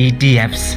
ETFs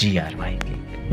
GRY,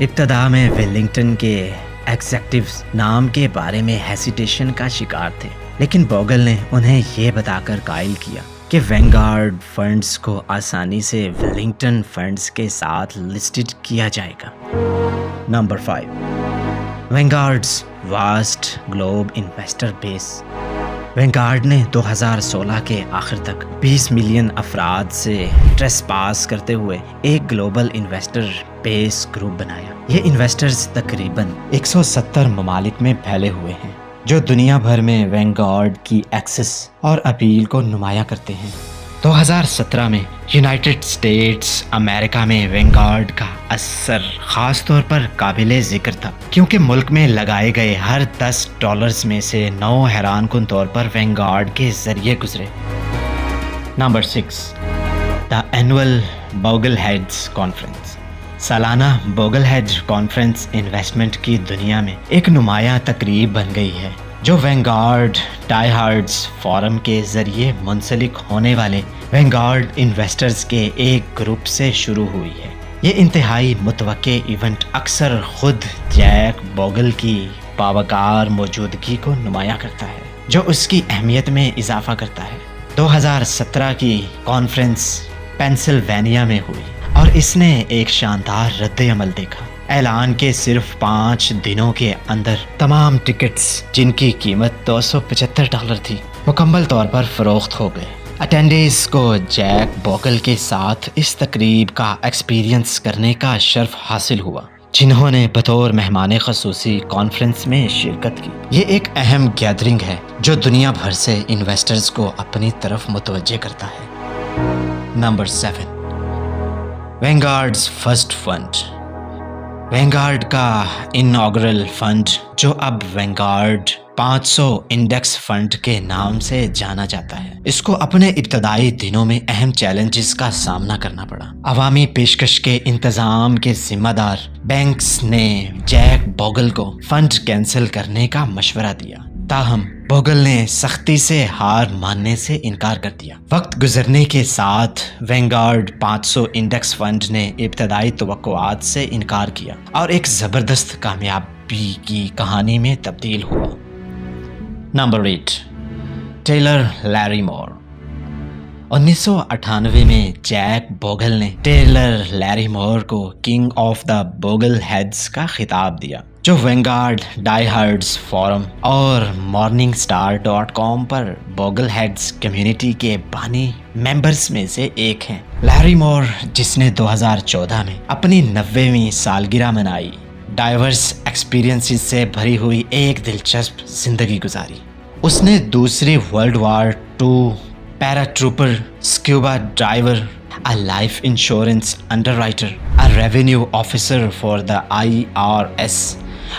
ابتدا میں Wellington کے ایگزیکٹوز نام کے بارے میں ہیسیٹیشن کا شکار تھے، لیکن بوگل نے انہیں یہ بتا کر قائل کیا کہ وینگارڈ فنڈز کو آسانی سے ویلنگٹن فنڈز کے ساتھ لسٹڈ کیا جائے گا۔ نمبر 5، وینگارڈز واسٹ گلوب انویسٹر بیس۔ وینگارڈ نے 2016 کے آخر تک 20 ملین افراد سے ٹریس پاس کرتے ہوئے ایک گلوبل انویسٹر بیس گروپ بنایا۔ یہ انویسٹرز تقریباً 170 ممالک میں پھیلے ہوئے ہیں جو دنیا بھر میں وینگارڈ کی ایکسس اور اپیل کو نمایاں کرتے ہیں۔ 2017 میں یونائٹڈ اسٹیٹس امریکہ میں وینگارڈ کا اثر خاص طور پر قابل ذکر تھا، کیونکہ ملک میں لگائے گئے ہر $10 میں سے 9 حیران کن طور پر وینگارڈ کے ذریعے گزرے۔ نمبر 6، دا اینول بوگل ہیڈز کانفرنس۔ سالانہ بوگل ہیڈ کانفرنس انویسٹمنٹ کی دنیا میں ایک نمایاں تقریب بن گئی ہے جو وینگارڈ ڈائی ہارڈز فورم کے ذریعے منسلک ہونے والے وینگارڈ انویسٹرز کے ایک گروپ سے شروع ہوئی ہے۔ یہ انتہائی متوقع ایونٹ اکثر خود جیک بوگل کی باوقار موجودگی کو نمایاں کرتا ہے، جو اس کی اہمیت میں اضافہ کرتا ہے۔ 2017 کی کانفرنس پینسلوینیا میں ہوئی اور اس نے ایک شاندار رد عمل دیکھا۔ اعلان کے صرف 5 دنوں کے اندر تمام ٹکٹس، جن کی قیمت $275 تھی، مکمل طور پر فروخت ہو گئے۔ اٹینڈیز کو جیک بوگل کے ساتھ اس تقریب کا ایکسپیرینس کرنے کا شرف حاصل ہوا، جنہوں نے بطور مہمان خصوصی کانفرنس میں شرکت کی۔ یہ ایک اہم گیدرنگ ہے جو دنیا بھر سے انویسٹرز کو اپنی طرف متوجہ کرتا ہے۔ نمبر 7، وینگارڈز فرسٹ فنڈ۔ وینگارڈ کا اناگرل فنڈ، جو اب وینگارڈ 500 انڈیکس فنڈ کے نام سے جانا جاتا ہے، اس کو اپنے ابتدائی دنوں میں اہم چیلنجز کا سامنا کرنا پڑا۔ عوامی پیشکش کے انتظام کے ذمہ دار بینکس نے جیک بوگل کو فنڈ کینسل کرنے کا مشورہ دیا، تاہم بوگل نے سختی سے ہار ماننے سے انکار کر دیا۔ وقت گزرنے کے ساتھ وینگارڈ 500 انڈیکس فنڈ نے ابتدائی توقعات سے انکار کیا اور ایک زبردست کامیابی کی کہانی میں تبدیل ہوا۔ نمبر 8، ٹیلر لیری مور۔ 1998 میں جیک بوگل نے ٹیلر لیری مور کو کنگ آف دا بوگل ہیڈز کا خطاب دیا، جو وینگارڈ ڈائی ہارڈز فورم اور morningstar.com پر بوگل ہیڈز کمیونٹی کے بانی ممبرز میں سے ایک ہیں۔ لیری مور، جس نے 2014 میں اپنی 90ویں سالگرہ منائی، ڈائیورس ایکسپیرینسز سے بھری ہوئی ایک دلچسپ زندگی گزاری۔ اس نے دوسری world war 2 paratrooper, scuba diver, a life insurance underwriter, a revenue officer for the IRS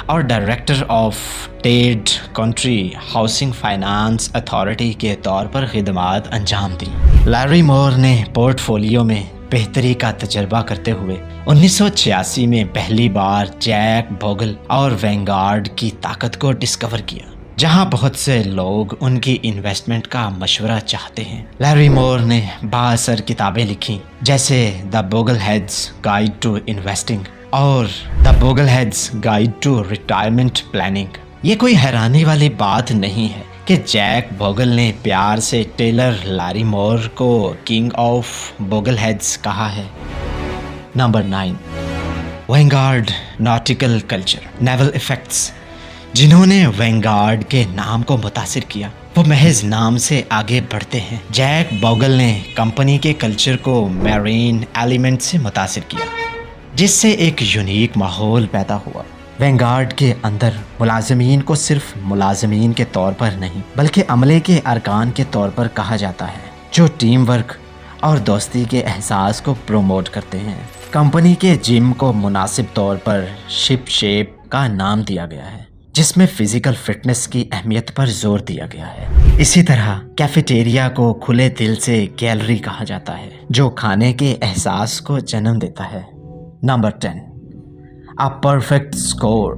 اور ڈائریکٹر آف ٹیڈ کنٹری ہاؤسنگ فائنانس اتھارٹی کے طور پر خدمات انجام دی۔ لیری مور نے پورٹ فولیو میں بہتری کا تجربہ کرتے ہوئے 1986 میں پہلی بار جیک بوگل اور وینگارڈ کی طاقت کو ڈسکور کیا، جہاں بہت سے لوگ ان کی انویسٹمنٹ کا مشورہ چاہتے ہیں۔ لیری مور نے بااثر کتابیں لکھی جیسے the Bogleheads guide to investing اور the Bogleheads guide to retirement planning. یہ کوئی حیرانی والی بات نہیں ہے کہ جیک بوگل نے پیار سے ٹیلر لیری مور کو کنگ آف بوگل ہیڈز کہا ہے۔ نمبر 9، وینگارڈ ناٹیکل کلچر، نیول ایفیکٹس۔ جنہوں نے وینگارڈ کے نام کو متاثر کیا وہ محض نام سے آگے بڑھتے ہیں۔ جیک بوگل نے کمپنی کے کلچر کو میرین ایلیمنٹ سے متاثر کیا، جس سے ایک یونیک ماحول پیدا ہوا۔ وینگارڈ کے اندر ملازمین کو صرف ملازمین کے طور پر نہیں بلکہ عملے کے ارکان کے طور پر کہا جاتا ہے، جو ٹیم ورک اور دوستی کے احساس کو پروموٹ کرتے ہیں۔ کمپنی کے جم کو مناسب طور پر شپ شیپ کا نام دیا گیا ہے، جس میں فزیکل فٹنس کی اہمیت پر زور دیا گیا ہے۔ اسی طرح کیفیٹیریا کو کھلے دل سے گیلری کہا جاتا ہے، جو کھانے کے احساس کو جنم دیتا ہے۔ Number 10، A Perfect Score۔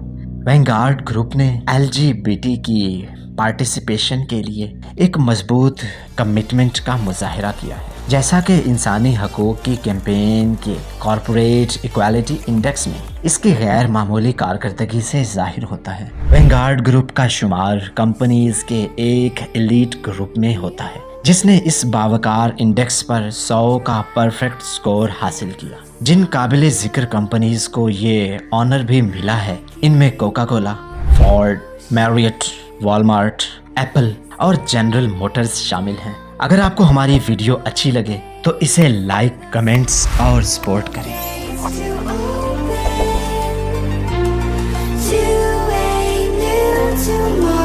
Vanguard group نے LGBT کی پارٹیسپیشن کے لیے ایک مضبوط کمٹمنٹ کا مظاہرہ کیا ہے۔ جیسا کہ انسانی حقوق کی کیمپین کے کارپوریٹ ایکوالٹی انڈیکس میں اس کی غیر معمولی کارکردگی سے ظاہر ہوتا ہے۔ وینگارڈ گروپ کا شمار کمپنیز کے ایک ایلیٹ گروپ میں ہوتا ہے جس نے اس باوقار انڈیکس پر 100 کا پرفیکٹ سکور حاصل کیا۔ جن قابل ذکر کمپنیز کو یہ آنر بھی ملا ہے ان میں Coca Cola, Ford, Marriott, Walmart, Apple اور جنرل موٹرز شامل ہیں۔ اگر آپ کو ہماری ویڈیو اچھی لگے تو اسے لائک، کمنٹس اور سپورٹ کریں۔ To a new tomorrow.